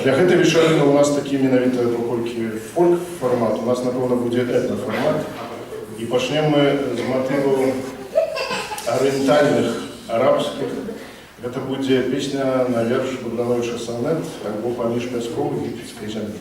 Для гэтай вечарыны у нас такі менавіта паколькі фольк-фармат, у нас, напэўна, будзе этна-фармат. І пачнем мы з матываў арыентальных, арабскіх. Гэта будзе песня на верш Богдановича «Сонет» альбо «Паміж пяском егіпецкай зямлі».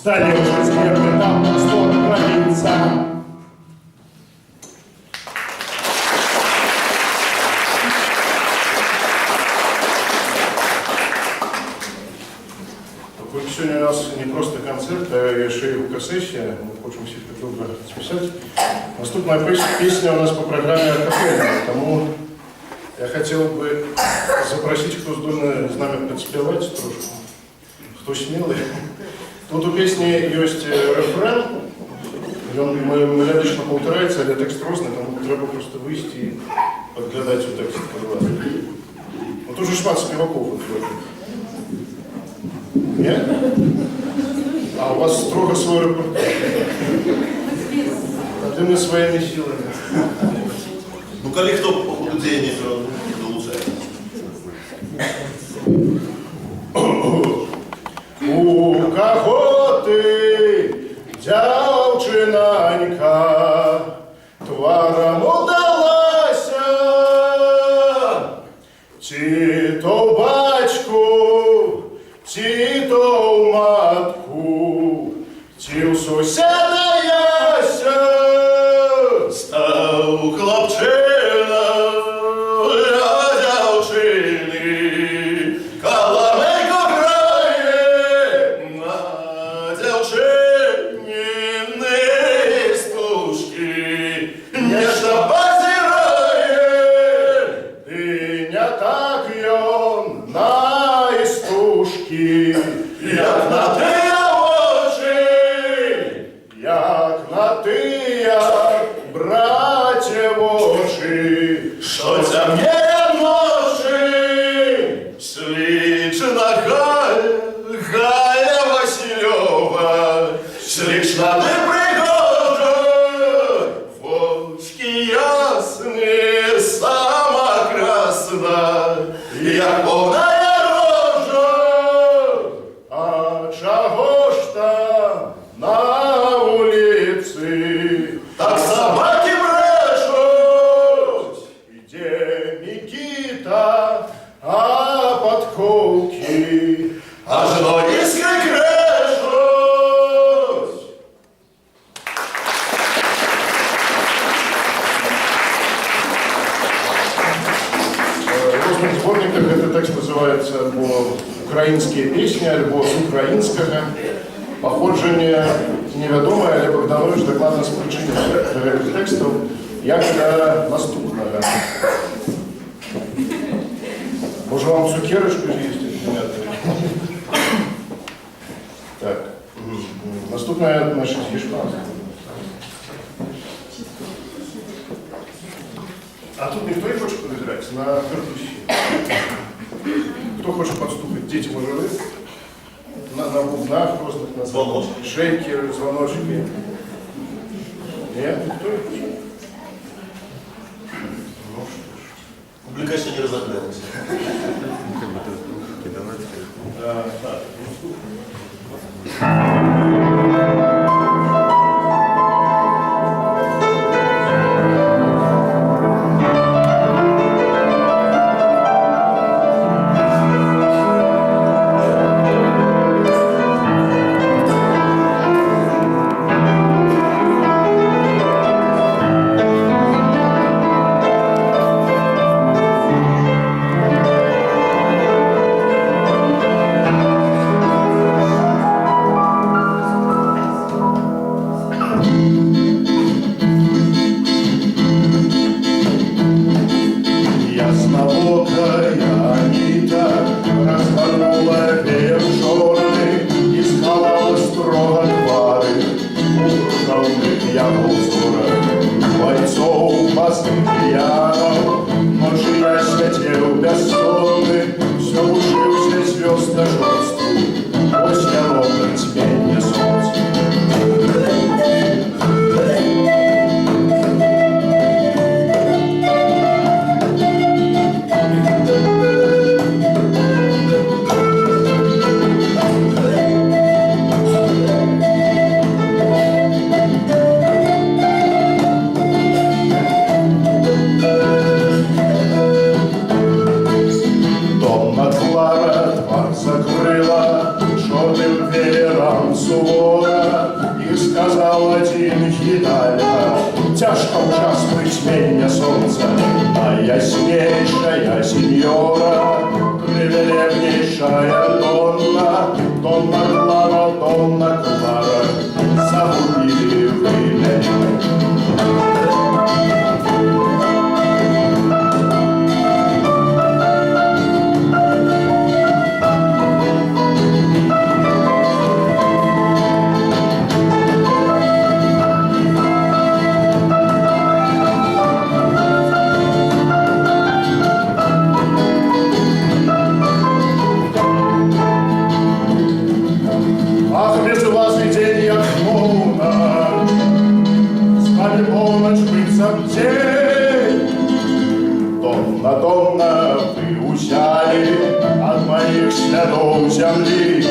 Столетие смерти там на сторону граница. нас не просто концерт, а ще й гукасесія. Ми хочемо всіх так добре списати. Наступна пісня у нас по програмі акапельна, тому я хотів би запросити, хто здольний з нами підспівати трошки. Хто смілий. Тут у пісні є рефрен, він мелодично повторяється, але текст різний, тому треба просто вийти і підглядати у текст. Ну тут же шмат співаків. Ні? А у вас строго свой репертуар. А ты мы своими силами. Ну, коли хто людей не долучає. У кого ти, дівчинонька, тваром удалася, чи то батьку, чи то в матку, чи в сусіда яся. Став хлопчина для дівчини, каламейко грає на дівчині стужки, нежно позирає. І не так йон на істушки, Як на тия очі, як на тия, братє очі, що тям'є ночі, слічна Галя Васильова, слічна не пригожа, очки ясні, сама красна, як повна рожа. а чого ж там на вулиці? Так собаки брешуть. Іде Нікіта, а подковки, Аж ноги крешуть. В розных сборниках этот текст называется альбо «Украинские песни», альбо «З украинского». Походження невідоме, але Богданович докладно спричинив до этих текстов, як до наступного. Може вам цукерочку з'їсти? Так. Наступне, значить, іспанське. А тут никто не хочет подыграть на перкуссии. Кто хочет подступить? Дети мужевы? На бубнах просто, на Звоночки. шейкеры, звоночки. Нет, никто не хочет. Ну что ж. Публіка ще не розглянулася. Так. Тяжко в час притьмения солнца, а яснейшая сеньора, превелебнейшая Донна, Донна Клара Надомно вы узяли от моих следов земли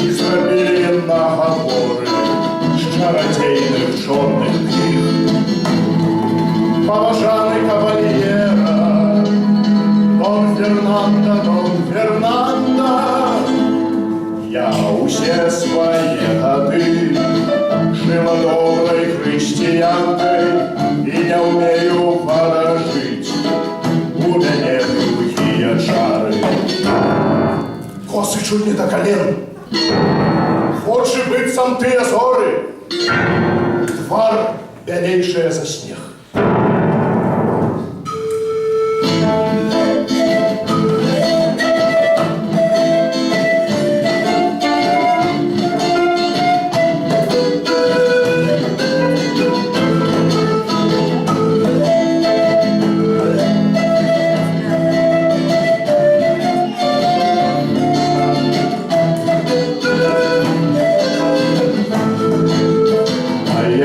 и зробили наговоры с чародейных черных книг. Поважанный кавальера, Дон Фернандо, я усе свои годы жила доброй христианкой и не умею ворожить. У меня глухие чары. Косы чуть не до колен. Хочешь быть сам ты азоры? Твар бялейшая за снег.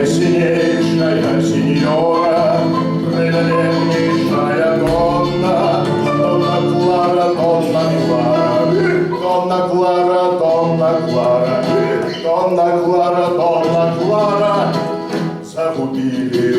Синейшая сеньора, прелестнейшая Донна, Донна Клара, Донна Клара, Донна Клара, Донна Клара, Донна Клара, Донна Клара, загубили